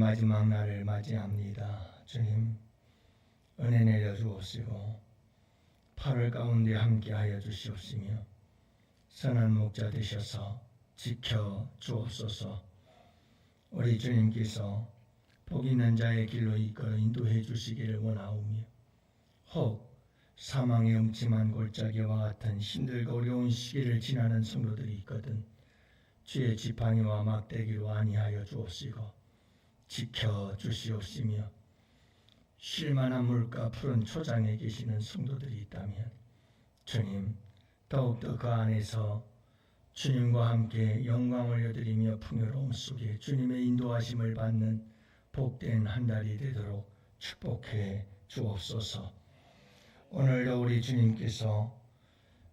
마지막 날을 맞이합니다. 주님, 은혜 내려 주옵시고 8월 가운데 함께하여 주시옵시며 선한 목자 되셔서 지켜 주옵소서. 우리 주님께서 복 있는 자의 길로 이끌어 인도해 주시기를 원하오며 혹 사망의 음침한 골짜기와 같은 힘들고 어려운 시기를 지나는 성도들이 있거든 주의 지팡이와 막대기로 안위하여 주옵시고 지켜 주시옵시며 쉴만한 물가 푸른 초장에 계시는 성도들이 있다면 주님, 더욱더 그 안에서 주님과 함께 영광을 여드리며 풍요로움 속에 주님의 인도하심을 받는 복된 한 달이 되도록 축복해 주옵소서. 오늘도 우리 주님께서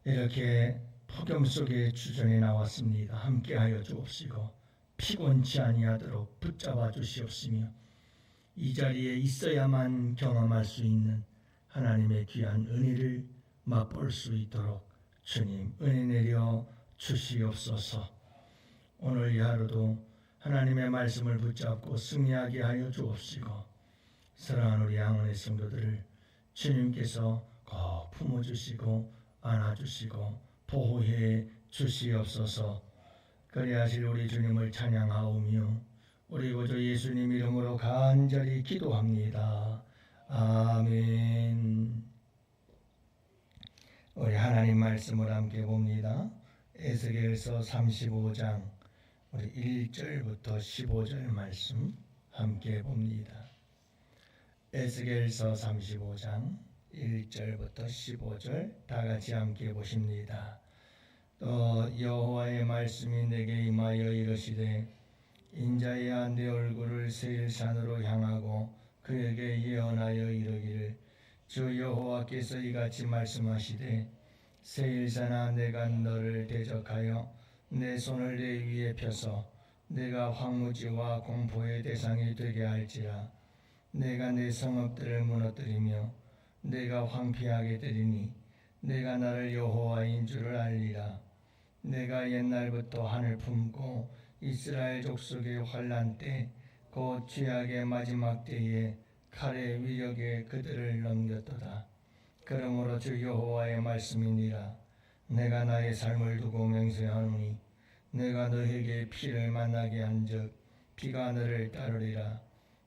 이렇게 폭염 속에 주전에 나왔습니다. 함께하여 주옵시고 피곤치 아니하도록 붙잡아 주시옵시며 이 자리에 있어야만 경험할 수 있는 하나님의 귀한 은혜를 맛볼 수 있도록 주님 은혜 내려 주시옵소서. 오늘 이 하루도 하나님의 말씀을 붙잡고 승리하게 하여 주옵시고 사랑하는 우리 양원의 성도들을 주님께서 꼭 품어주시고 안아주시고 보호해 주시옵소서. 그리하실 우리 주님을 찬양하오며 우리 구주 예수님 이름으로 간절히 기도합니다. 아멘. 우리 하나님 말씀을 함께 봅니다. 에스겔서 35장 우리 1절부터 15절 말씀 함께 봅니다. 에스겔서 35장 1절부터 15절 다 같이 함께 보십니다. 또 여호와의 말씀이 내게 임하여 이르시되 인자야 내 얼굴을 세일산으로 향하고 그에게 예언하여 이르기를 주 여호와께서 이같이 말씀하시되 세일산아 내가 너를 대적하여 내 손을 내 위에 펴서 내가 황무지와 공포의 대상이 되게 할지라. 내가 내 성읍들을 무너뜨리며 내가 황폐하게 되리니 내가 나를 여호와인 줄을 알리라. 내가 옛날부터 하늘 품고 이스라엘 족속의 환난 때 곧 죄악의 마지막 때에 칼의 위력에 그들을 넘겼도다. 그러므로 주 여호와의 말씀이니라. 내가 나의 삶을 두고 맹세하노니 내가 너에게 피를 만나게 한즉 피가 너를 따르리라.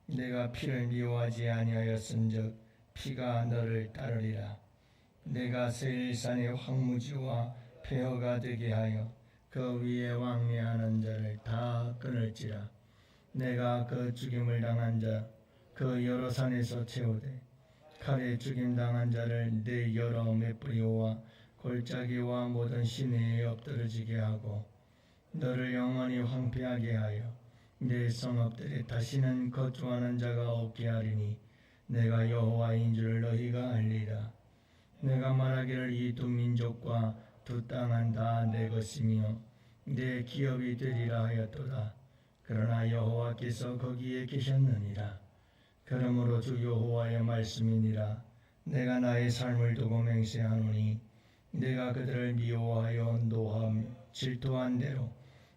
내가 피를 미워하지 아니하였은즉 피가 너를 따르리라. 내가 세일산의 황무지와 폐허가 되게 하여 그 위에 왕래하는 자를 다 끊을지라. 내가 그 죽임을 당한 자 그 여러 산에서 채우되 칼에 죽임당한 자를 내 여러 맷뿌리와 골짜기와 모든 시내에 엎드러지게 하고 너를 영원히 황폐하게 하여 내 성읍들에 다시는 거주하는 자가 없게 하리니 내가 여호와인 줄 너희가 알리라. 내가 말하기를 이 두 민족과 두 땅은 다 내 것이며 내 기업이 되리라 하였도다. 그러나 여호와께서 거기에 계셨느니라. 그러므로 주 여호와의 말씀이니라. 내가 나의 삶을 두고 맹세하노니 내가 그들을 미워하여 노하며 질투한 대로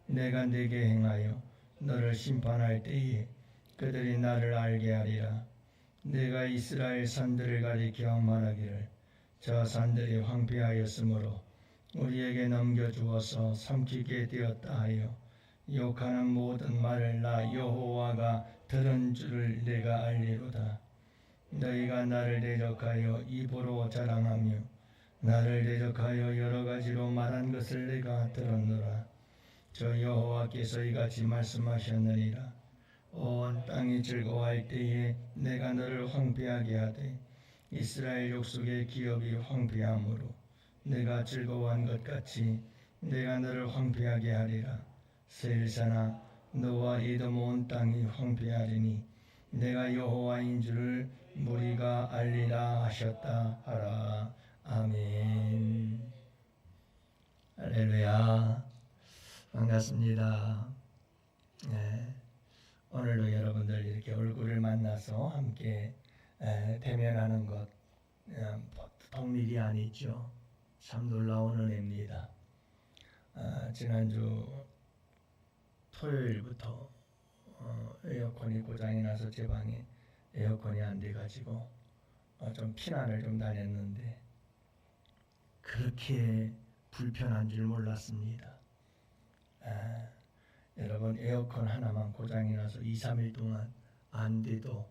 내가 내게 행하여 너를 심판할 때에 그들이 나를 알게 하리라. 내가 이스라엘 산들을 가리켜 말하기를 저 산들이 황폐하였으므로 우리에게 넘겨주어서 삼키게 되었다 하여 욕하는 모든 말을 나 여호와가 들은 줄을 내가 알리로다. 너희가 나를 대적하여 입으로 자랑하며 나를 대적하여 여러 가지로 말한 것을 내가 들었노라. 저 여호와께서 이같이 말씀하셨느니라. 온 땅이 즐거워할 때에 내가 너를 황폐하게 하되 이스라엘 족속의 기업이 황폐함으로 내가 즐거워한 것 같이 내가 너를 황폐하게 하리라. 세일산아 너와 에돔 온 땅이 황폐하리니 내가 여호와인 줄을 무리가 알리라 하셨다 하라. 아멘. 할렐루야. 반갑습니다. 네. 오늘도 여러분들 이렇게 얼굴을 만나서 함께 대면하는 것 보통 일이 아니죠. 참 놀라운 은혜입니다. 지난주 토요일부터 에어컨이 고장이 나서 제 방에 에어컨이 안 돼가지고 좀 피난을 좀 다녔는데 그렇게 불편한 줄 몰랐습니다. 여러분 에어컨 하나만 고장이 나서 2-3일 동안 안 돼도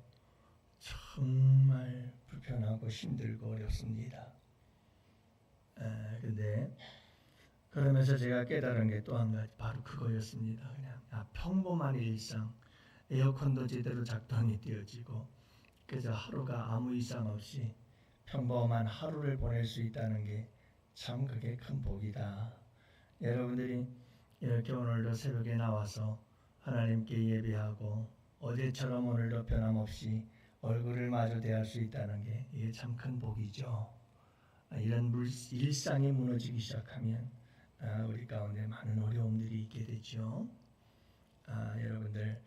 정말 불편하고 힘들고 어렵습니다. 근데 그러면서 제가 깨달은 게 또 한 가지 바로 그거였습니다. 그냥 평범한 일상, 에어컨도 제대로 작동이 되어지고 그래서 하루가 아무 이상 없이 평범한 하루를 보낼 수 있다는 게 참 그게 큰 복이다. 여러분들이 이렇게 오늘도 새벽에 나와서 하나님께 예배하고 어제처럼 오늘도 변함없이 얼굴을 마주 대할 수 있다는 게 이게 참 큰 복이죠. 이런 일상이 무너지기 시작하면 우리 가운데 많은 어려움들이 있게 되죠. 여러분들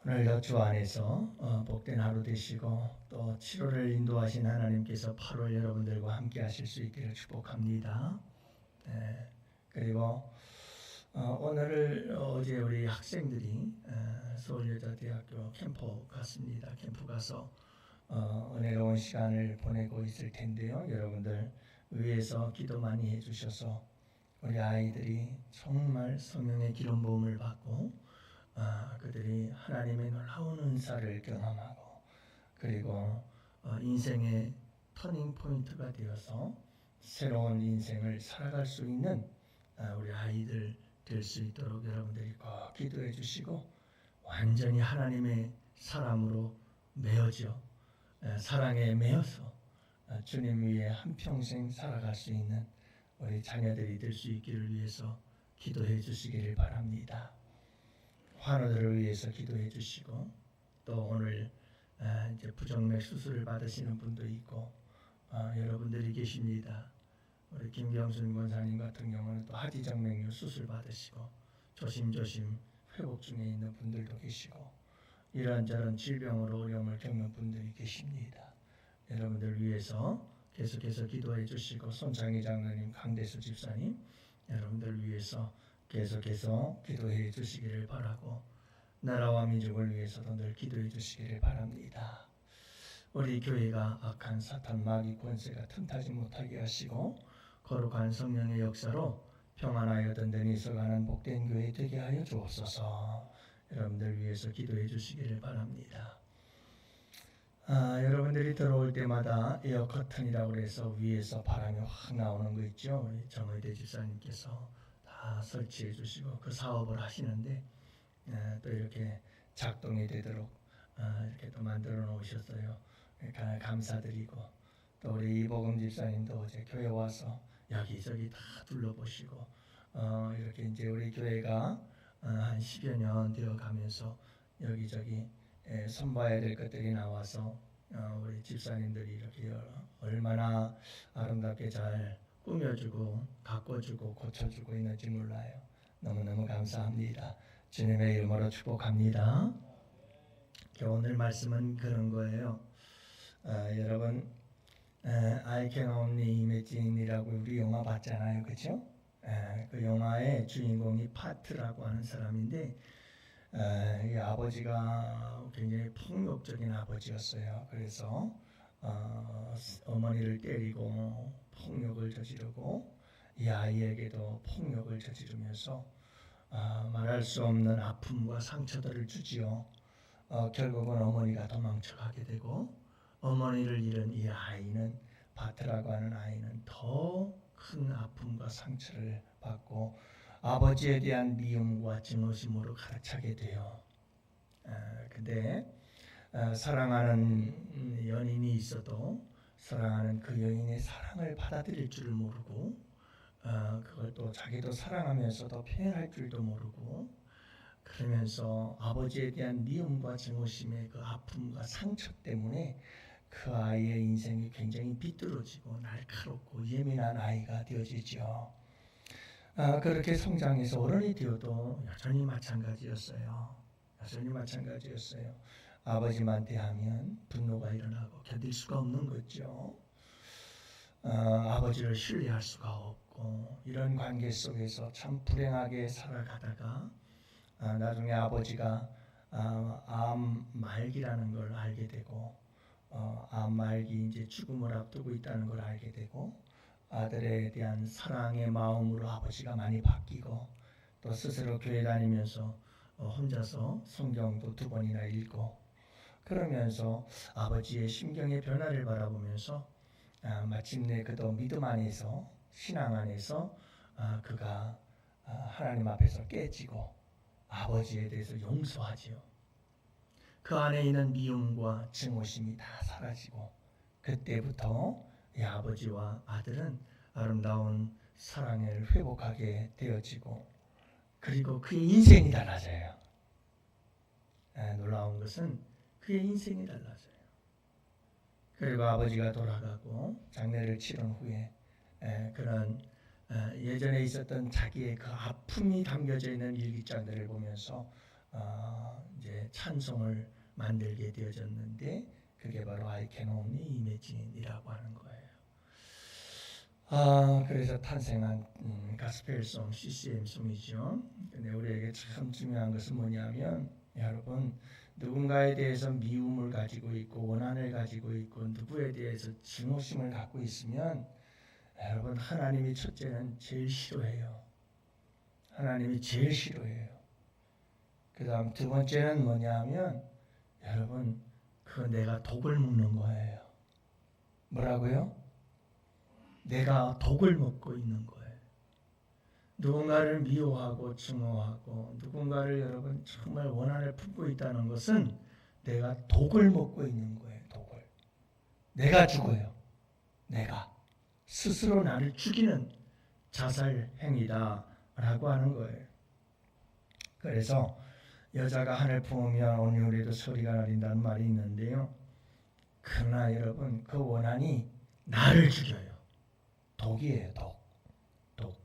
오늘도 주 안에서 복된 하루 되시고 또 7월을 인도하신 하나님께서 8월 여러분들과 함께 하실 수 있기를 축복합니다. 그리고 오늘을 어제 우리 학생들이 서울여자대학교 캠프 갔습니다. 캠프 가서 은혜로운 시간을 보내고 있을 텐데요. 여러분들 위에서 기도 많이 해주셔서 우리 아이들이 정말 성령의 기름 부음을 받고 그들이 하나님의 놀라운 은사를 경험하고 그리고 인생의 터닝 포인트가 되어서 새로운 인생을 살아갈 수 있는 우리 아이들 될 수 있도록 여러분들이 꼭 기도해 주시고 완전히 하나님의 사람으로 매어져 사랑에 매어서 주님 위에 한평생 살아갈 수 있는 우리 자녀들이 될 수 있기를 위해서 기도해 주시기를 바랍니다. 환우들을 위해서 기도해 주시고 또 오늘 이제 부정맥 수술을 받으시는 분도 있고 여러분들이 계십니다. 우리 김경순 권사님 같은 경우는 또 하지정맥류 수술 받으시고 조심조심 회복 중에 있는 분들도 계시고 이런저런 질병으로 어려움을 겪는 분들이 계십니다. 여러분들 위해서 계속해서 기도해 주시고 손창희 장로님, 강대수 집사님 여러분들 위해서 계속해서 기도해 주시기를 바라고 나라와 민족을 위해서도 늘 기도해 주시기를 바랍니다. 우리 교회가 악한 사탄 마귀 권세가 틈타지 못하게 하시고 거룩한 성령의 역사로 평안하여 든든히 서가는 복된 교회 되게 하여 주옵소서. 여러분들 위해서 기도해 주시기를 바랍니다. 여러분들이 들어올 때마다 에어 커튼이라고 해서 위에서 바람이 확 나오는 거 있죠. 우리 정의대 집사님께서 다 설치해 주시고 그 사업을 하시는데 또 이렇게 작동이 되도록 이렇게 또 만들어 놓으셨어요. 그러니까 감사드리고 또 우리 이복음 집사님도 어제 교회 와서 여기저기 다 둘러보시고 이렇게 이제 우리 교회가 한 10여 년 되어 가면서 여기저기 손봐야 될 것들이 나와서 우리 집사님들이 이렇게 얼마나 아름답게 잘 꾸며주고 가꿔주고 고쳐주고 있는지 몰라요. 너무너무 감사합니다. 주님의 이름으로 축복합니다. 오늘 말씀은 그런 거예요. 여러분 I Can Only Imagine이라고 우리 영화 봤잖아요. 그렇죠? 그 영화의 주인공이 파트라고 하는 사람인데 이 아버지가 굉장히 폭력적인 아버지였어요. 그래서 어머니를 때리고 폭력을 저지르고 이 아이에게도 폭력을 저지르면서 말할 수 없는 아픔과 상처들을 주지요. 결국은 어머니가 도망쳐가게 되고 어머니를 잃은 이 아이는 바트라고 하는 아이는 더 큰 아픔과 상처를 받고 아버지에 대한 미움과 증오심으로 가득 차게 돼요. 근데 사랑하는 연인이 있어도 사랑하는 그 여인의 사랑을 받아들일 줄을 모르고 그걸 또 자기도 사랑하면서도 표현할 줄도 모르고 그러면서 아버지에 대한 미움과 증오심의 그 아픔과 상처 때문에 그 아이의 인생이 굉장히 비뚤어지고 날카롭고 예민한 아이가 되어지죠. 그렇게 성장해서 어른이 되어도 여전히 마찬가지였어요. 아버지만 대하면 분노가 일어나고 견딜 수가 없는 거죠. 아버지를 신뢰할 수가 없고 이런 관계 속에서 참 불행하게 살아가다가 나중에 아버지가 암 말기라는 걸 알게 되고 암 말기 이제 죽음을 앞두고 있다는 걸 알게 되고 아들에 대한 사랑의 마음으로 아버지가 많이 바뀌고 또 스스로 교회 다니면서 혼자서 성경도 2번이나 읽고 그러면서 아버지의 심경의 변화를 바라보면서 마침내 그도 믿음 안에서 신앙 안에서 그가 하나님 앞에서 깨지고 아버지에 대해서 용서하지요. 그 안에 있는 미움과 증오심이 다 사라지고 그때부터 이 아버지와 아들은 아름다운 사랑을 회복하게 되어지고 그리고 그의 인생이 달라져요. 놀라운 것은 그의 인생이 달라져요. 그리고 아버지가 돌아가고 장례를 치른 후에 그런 예전에 있었던 자기의 그 아픔이 담겨져 있는 일기장들을 보면서 이제 찬송을 만들게 되어졌는데 그게 바로 I Can Only Imagine이라고 하는 거예요. 그래서 탄생한 가스펠송, CCM송이죠. 근데 우리에게 참 중요한 것은 뭐냐면 여러분 누군가에 대해서 미움을 가지고 있고 원한을 가지고 있고 누구에 대해서 증오심을 갖고 있으면 여러분 하나님이 첫째는 제일 싫어해요. 하나님이 제일 싫어해요. 그 다음 2번째는 뭐냐면 여러분 그거 내가 독을 먹는 거예요. 뭐라고요? 내가 독을 먹고 있는 거예요. 누군가를 미워하고 증오하고 누군가를 여러분 정말 원한을 품고 있다는 것은 내가 독을 먹고 있는 거예요. 독을. 내가 죽어요. 내가. 스스로 나를 죽이는 자살 행위다 라고 하는 거예요. 그래서 여자가 하늘 품으면 온유리도 소리가 나린다는 말이 있는데요. 그러나 여러분 그 원한이 나를 죽여요. 독이에요. 독.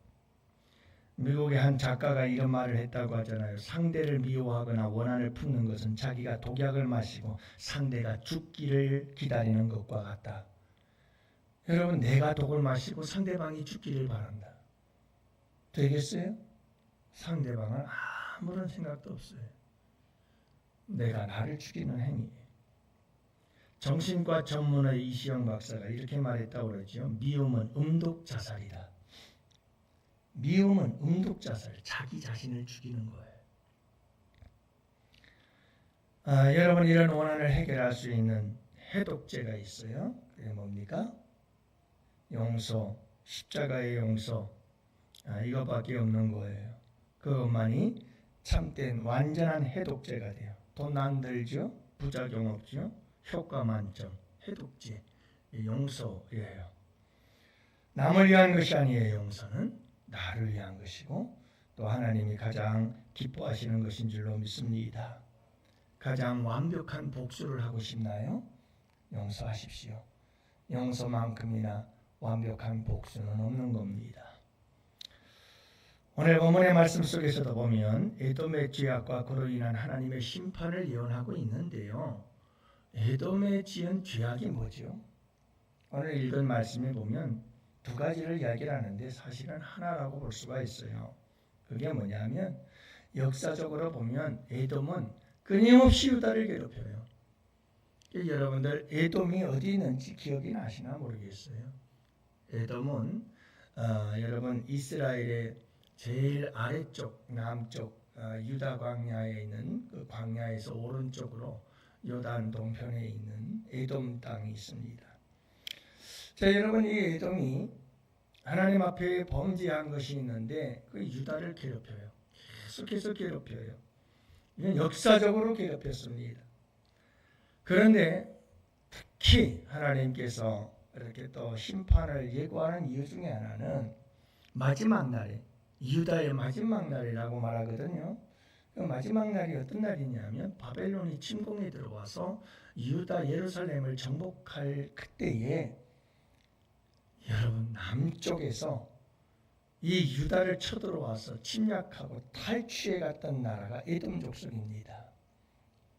미국의 한 작가가 이런 말을 했다고 하잖아요. 상대를 미워하거나 원한을 품는 것은 자기가 독약을 마시고 상대가 죽기를 기다리는 것과 같다. 여러분 내가 독을 마시고 상대방이 죽기를 바란다. 되겠어요? 상대방은 아무런 생각도 없어요. 내가 나를 죽이는 행위예요. 정신과 전문의 이시영 박사가 이렇게 말했다고 그러죠. 미움은 음독자살이다. 미움은 음독자살, 자기 자신을 죽이는 거예요. 여러분 이런 원한을 해결할 수 있는 해독제가 있어요. 그게 뭡니까? 용서, 십자가의 용서, 이것밖에 없는 거예요. 그것만이 참된 완전한 해독제가 돼요. 돈 안 들죠? 부작용 없죠? 효과 만점, 해독제, 용서예요. 남을 위한 것이 아니에요. 용서는 나를 위한 것이고 또 하나님이 가장 기뻐하시는 것인 줄로 믿습니다. 가장 완벽한 복수를 하고 싶나요? 용서하십시오. 용서만큼이나 완벽한 복수는 없는 겁니다. 오늘 본문의 말씀 속에서도 보면 에돔의 죄악과 그로 인한 하나님의 심판을 예언하고 있는데요. 에돔의 지은 죄악이 뭐죠? 오늘 읽은 말씀에 보면 2가지를 이야기를 하는데 사실은 하나라고 볼 수가 있어요. 그게 뭐냐면 역사적으로 보면 에돔은 끊임없이 유다를 괴롭혀요. 여러분들 에돔이 어디 있는지 기억이 나시나 모르겠어요. 에돔은 여러분 이스라엘의 제일 아래쪽 남쪽 유다 광야에 있는 그 광야에서 오른쪽으로 요단 동편에 있는 에돔 땅이 있습니다. 자, 여러분 이 에돔이 하나님 앞에 범죄한 것이 있는데 그 유다를 괴롭혀요. 계속해서 괴롭혀요. 이건 역사적으로 괴롭혔습니다. 그런데 특히 하나님께서 이렇게 또 심판을 예고하는 이유 중에 하나는 마지막 날에 유다의 마지막 날이라고 말하거든요. 그 마지막 날이 어떤 날이냐면 바벨론이 침공에 들어와서 유다 예루살렘을 정복할 그때에 여러분 남쪽에서 이 유다를 쳐들어와서 침략하고 탈취해 갔던 나라가 에돔 족속입니다.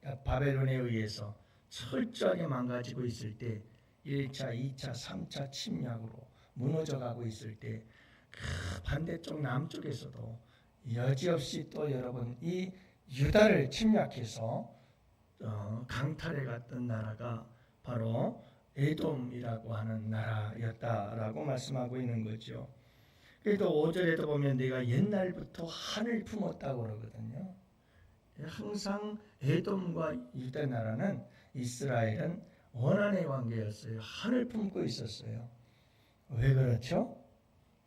그러니까 바벨론에 의해서 철저하게 망가지고 있을 때 1차, 2차, 3차 침략으로 무너져 가고 있을 때 그 반대쪽 남쪽에서도 여지없이 또 여러분 이 유다를 침략해서 강탈해 갔던 나라가 바로 에돔이라고 하는 나라였다라고 말씀하고 있는 거죠. 그래도 5절에도 보면 내가 옛날부터 한을 품었다고 그러거든요. 항상 에돔과 유다 나라는 이스라엘은 원한의 관계였어요. 한을 품고 있었어요. 왜 그렇죠?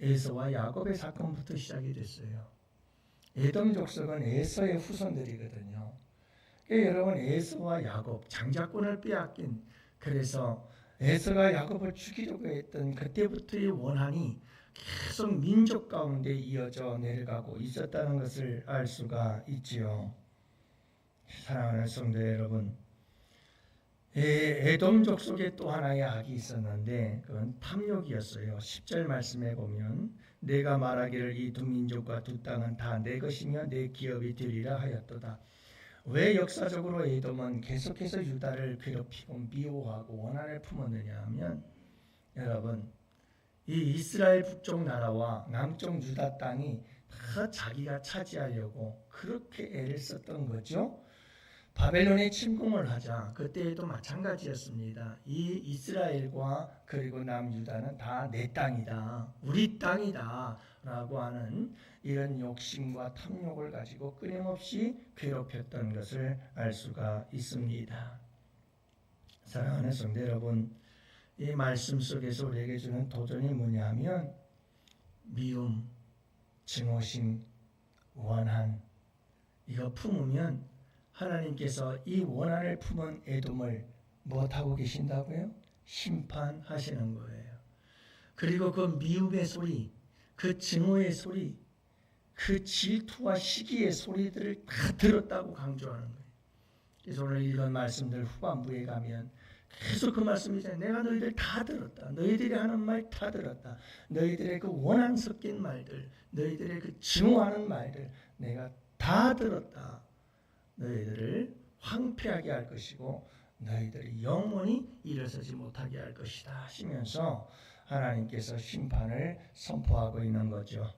에서와 야곱의 사건부터 시작이 됐어요. 에돔 족속은 에서의 후손들이거든요. 여러분, 에서와 야곱 장자권을 빼앗긴, 그래서 에서가 야곱을 죽이려고 했던 그때부터의 원한이 계속 민족 가운데 이어져 내려가고 있었다는 것을 알 수가 있지요. 사랑하는 성도 여러분, 에돔족 속에 또 하나의 악이 있었는데 그건 탐욕이었어요. 10절 말씀에 보면 내가 말하기를 이 두 민족과 두 땅은 다 내 것이며 내 기업이 되리라 하였도다. 왜 역사적으로 에돔은 계속해서 유다를 괴롭히고 미워하고 원한을 품었느냐 하면, 여러분, 이 이스라엘 북쪽 나라와 남쪽 유다 땅이 다 자기가 차지하려고 그렇게 애를 썼던 거죠. 바벨론에 침공을 하자 그때에도 마찬가지였습니다. 이 이스라엘과 그리고 남유다는 다 내 땅이다, 우리 땅이다 라고 하는 이런 욕심과 탐욕을 가지고 끊임없이 괴롭혔던 것을 알 수가 있습니다. 사랑하는 성도 여러분, 이 말씀 속에서 우리에게 주는 도전이 뭐냐면 미움, 증오심, 원한, 이거 품으면 하나님께서 이 원한을 품은 에돔을 무엇하고 계신다고요? 심판하시는 거예요. 그리고 그 미움의 소리, 그 증오의 소리, 그 질투와 시기의 소리들을 다 들었다고 강조하는 거예요. 그래서 오늘 이런 말씀들 후반부에 가면 계속 그 말씀이잖아요. 내가 너희들 다 들었다. 너희들이 하는 말 다 들었다. 너희들의 그 원한 섞인 말들, 너희들의 그 증오하는 말들 내가 다 들었다. 너희들을 황폐하게 할 것이고 너희들이 영원히 일어서지 못하게 할 것이다 하시면서 하나님께서 심판을 선포하고 있는 거죠.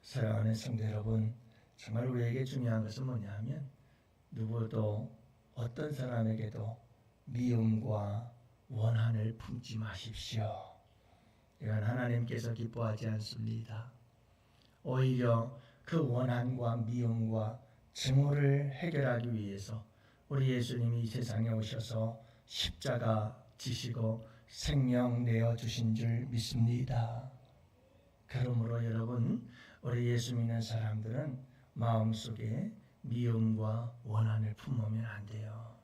사랑하는 성도 여러분, 정말 우리에게 중요한 것은 뭐냐면 누구도 어떤 사람에게도 미움과 원한을 품지 마십시오. 이건 하나님께서 기뻐하지 않습니다. 오히려 그 원한과 미움과 증오를 해결하기 위해서 우리 예수님이 이 세상에 오셔서 십자가 지시고 생명 내어주신 줄 믿습니다. 그러므로 여러분, 우리 예수 믿는 사람들은 마음속에 미움과 원한을 품으면 안 돼요.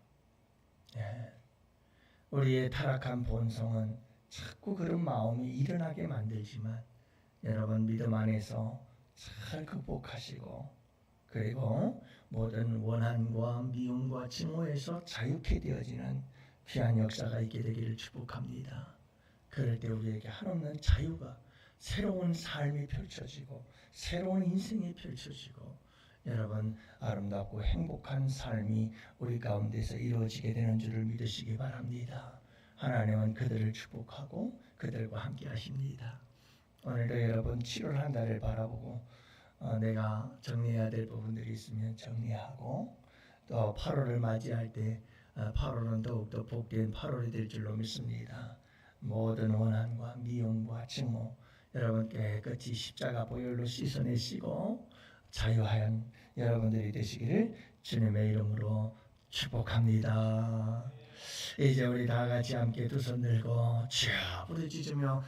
우리의 타락한 본성은 자꾸 그런 마음이 일어나게 만들지만 여러분, 믿음 안에서 잘 극복하시고 그리고 모든 원한과 미움과 증오에서 자유케 되어지는 귀한 역사가 있게 되기를 축복합니다. 그럴 때 우리에게 한없는 자유가, 새로운 삶이 펼쳐지고 새로운 인생이 펼쳐지고 여러분, 아름답고 행복한 삶이 우리 가운데서 이루어지게 되는 줄을 믿으시기 바랍니다. 하나님은 그들을 축복하고 그들과 함께 하십니다. 오늘도 여러분 7월 한 달을 바라보고 내가 정리해야 될 부분들이 있으면 정리하고 또 8월을 맞이할 때 8월은 더욱더 복된 8월이 될 줄로 믿습니다. 모든 원한과 미움과 증오 여러분 깨끗이 십자가 보혈로 씻어내시고 자유한 여러분들이 되시기를 주님의 이름으로 축복합니다. 이제 우리 다 같이 함께 두 손 들고 주여 부르짖으며